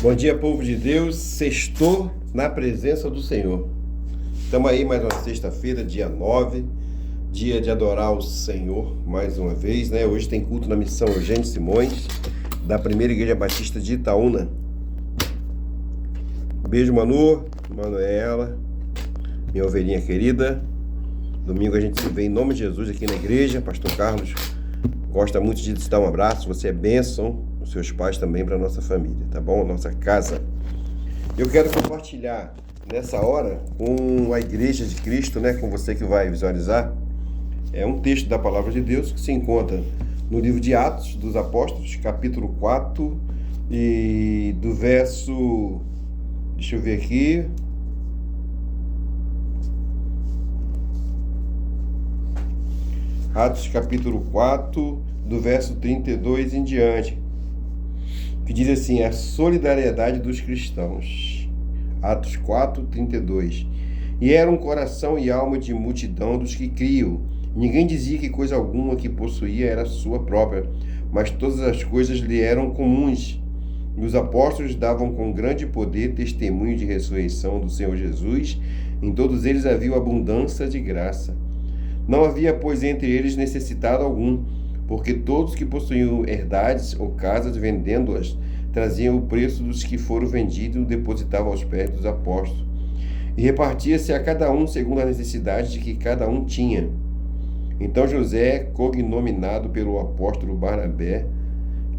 Bom dia, povo de Deus. Sextou na presença do Senhor. Estamos aí mais uma sexta-feira, dia 9, dia de adorar o Senhor mais uma vez, né? Hoje tem culto na Missão Eugênio Simões, da Primeira Igreja Batista de Itaúna. Beijo, Manu, Manuela, minha ovelhinha querida. Domingo a gente se vê em nome de Jesus aqui na igreja. Pastor Carlos gosta muito de te dar um abraço. Você é bênção, os seus pais também, para a nossa família, tá bom? Nossa casa. Eu quero compartilhar nessa hora com a Igreja de Cristo, né? Com você que vai visualizar. É um texto da Palavra de Deus que se encontra no livro de Atos dos Apóstolos, capítulo 4, e do verso... Deixa eu ver aqui... Atos capítulo 4, do verso 32 em diante, que diz assim: a solidariedade dos cristãos. Atos 4, 32. E era um coração e alma de multidão dos que criam. Ninguém dizia que coisa alguma que possuía era sua própria, mas todas as coisas lhe eram comuns. E os apóstolos davam com grande poder testemunho de ressurreição do Senhor Jesus. Em todos eles havia abundância de graça. Não havia, pois, entre eles necessitado algum, porque todos que possuíam herdades ou casas, vendendo-as, traziam o preço dos que foram vendidos e o depositavam aos pés dos apóstolos. E repartia-se a cada um segundo a necessidade de que cada um tinha. Então José, cognominado pelo apóstolo Barnabé,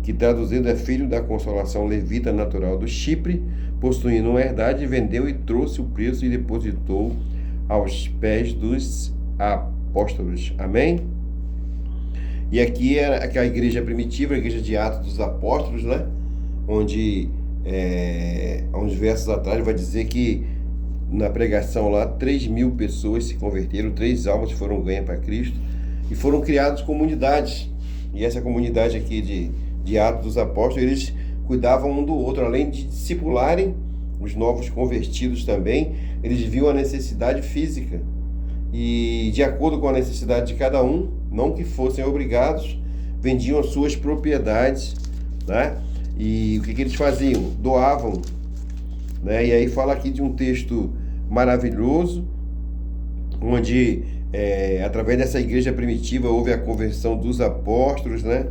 que traduzido é filho da consolação levita natural do Chipre, possuindo uma herdade, vendeu e trouxe o preço e depositou aos pés dos apóstolos. Amém? E aqui é a igreja primitiva, a igreja de Atos dos Apóstolos, né? Onde, há uns versos atrás, vai dizer que na pregação lá, 3.000 pessoas se converteram, 3 almas foram ganhas para Cristo e foram criadas comunidades. E essa comunidade aqui de Atos dos Apóstolos, eles cuidavam um do outro, além de discipularem os novos convertidos também, eles viam a necessidade física. E de acordo com a necessidade de cada um, não que fossem obrigados, vendiam as suas propriedades, né? E o que eles faziam? Doavam, né? E aí fala aqui de um texto maravilhoso, onde através dessa igreja primitiva houve a conversão dos apóstolos, né?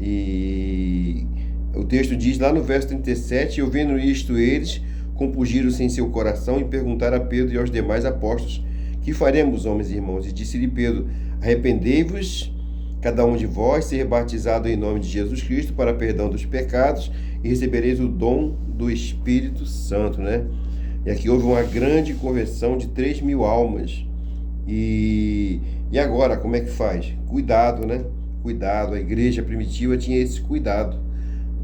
E o texto diz lá no verso 37, eu vendo isto, eles compungiram-se em seu coração e perguntaram a Pedro e aos demais apóstolos: que faremos, homens e irmãos? E disse-lhe Pedro: arrependei-vos, cada um de vós, ser batizado em nome de Jesus Cristo para perdão dos pecados, e recebereis o dom do Espírito Santo, né? E aqui houve uma grande conversão de 3.000 almas. E agora, como é que faz? Cuidado, né? Cuidado. A igreja primitiva tinha esse cuidado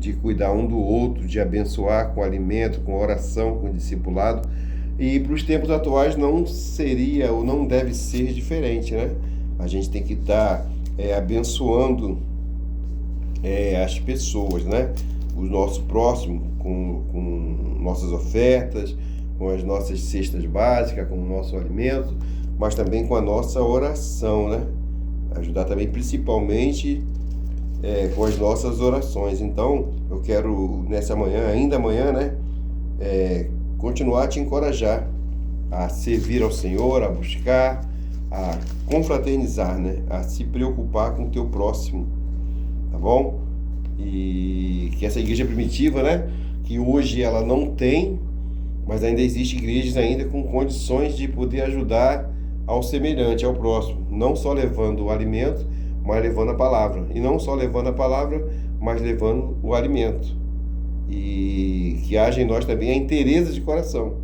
de cuidar um do outro, de abençoar com alimento, com oração, com discipulado. E para os tempos atuais não seria ou não deve ser diferente, né? A gente tem que estar abençoando as pessoas, né? O nosso próximo com nossas ofertas, com as nossas cestas básicas, com o nosso alimento, mas também com a nossa oração, né? Ajudar também principalmente com as nossas orações. Então, eu quero nessa manhã, ainda amanhã, né? Continuar a te encorajar a servir ao Senhor, a buscar, a confraternizar, né? A se preocupar com o teu próximo, tá bom? E que essa igreja primitiva, né? Que hoje ela não tem, mas ainda existe igrejas ainda com condições de poder ajudar ao semelhante, ao próximo, não só levando o alimento, mas levando a palavra, e não só levando a palavra, mas levando o alimento. E que haja em nós também a inteireza de coração,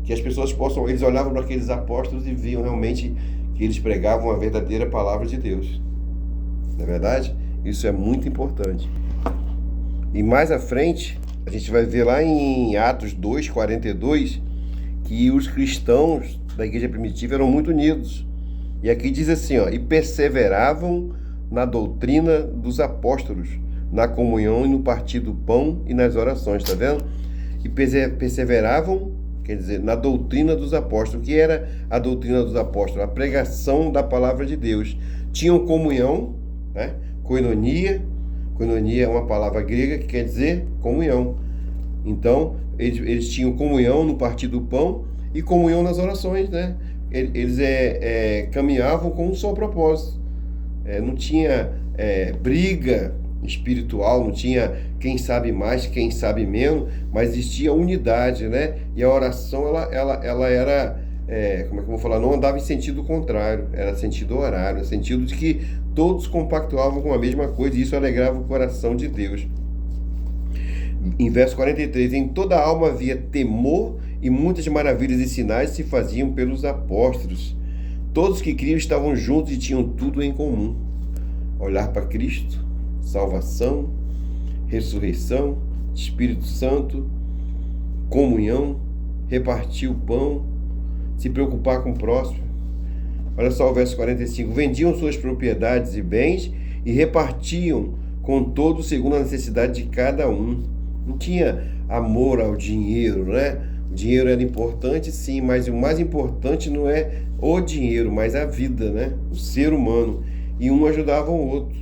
que as pessoas possam, eles olhavam para aqueles apóstolos e viam realmente que eles pregavam a verdadeira palavra de Deus. Não é verdade? Isso é muito importante. E mais à frente, a gente vai ver lá em Atos 2, 42, que os cristãos da igreja primitiva eram muito unidos. E aqui diz assim, ó, e perseveravam na doutrina dos apóstolos, na comunhão e no partir do pão e nas orações, tá vendo? E perseveravam, quer dizer, na doutrina dos apóstolos. O que era a doutrina dos apóstolos? A pregação da palavra de Deus. Tinham comunhão, né? Koinonia. Koinonia é uma palavra grega que quer dizer comunhão. Então, eles tinham comunhão no partir do pão e comunhão nas orações, né? Eles caminhavam com um só propósito. Não tinha briga espiritual, não tinha quem sabe mais, quem sabe menos, mas existia unidade, né? E a oração, ela era, como é que eu vou falar? Não andava em sentido contrário, era sentido horário, sentido de que todos compactuavam com a mesma coisa, e isso alegrava o coração de Deus. Em verso 43, em toda a alma havia temor e muitas maravilhas e sinais se faziam pelos apóstolos. Todos que criam estavam juntos e tinham tudo em comum. Olhar para Cristo, salvação, ressurreição, Espírito Santo, comunhão, repartir o pão, se preocupar com o próximo. Olha só o verso 45. Vendiam suas propriedades e bens e repartiam com todos segundo a necessidade de cada um. Não tinha amor ao dinheiro, né? O dinheiro era importante, sim, mas o mais importante não é o dinheiro, mas a vida, né? O ser humano. E um ajudava o outro,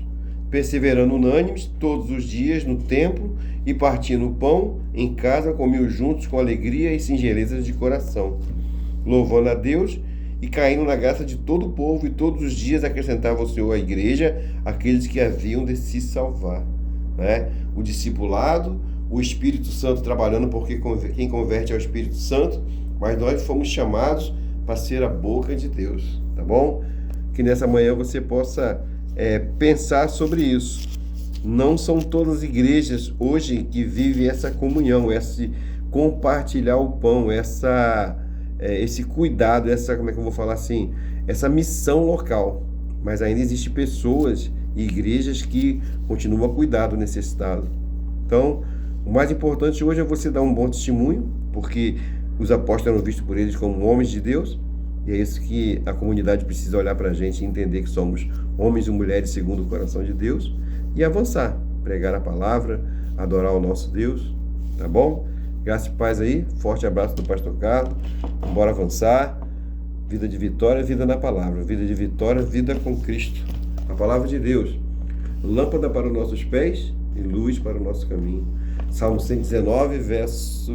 perseverando unânimes todos os dias no templo e partindo o pão em casa, comiam juntos com alegria e singeleza de coração, louvando a Deus e caindo na graça de todo o povo, e todos os dias acrescentava o Senhor à igreja aqueles que haviam de se salvar, né? O discipulado, o Espírito Santo trabalhando, porque quem converte é o Espírito Santo, mas nós fomos chamados para ser a boca de Deus, tá bom? Que nessa manhã você possa pensar sobre isso. Não são todas as igrejas hoje que vivem essa comunhão, esse compartilhar o pão, esse cuidado, como é que eu vou falar assim, essa missão local. Mas ainda existem pessoas e igrejas que continuam a cuidar do necessitado. Então, o mais importante hoje é você dar um bom testemunho, porque os apóstolos eram vistos por eles como homens de Deus, e é isso que a comunidade precisa olhar para a gente e entender que somos homens e mulheres segundo o coração de Deus, e avançar, pregar a palavra, adorar o nosso Deus, tá bom? Graça e paz aí, forte abraço do pastor Carlos, bora avançar, vida de vitória, vida na palavra, vida de vitória, vida com Cristo, a palavra de Deus, lâmpada para os nossos pés e luz para o nosso caminho. Salmo 119, verso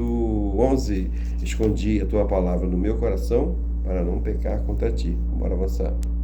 11, escondi a tua palavra no meu coração para não pecar contra ti. Bora avançar.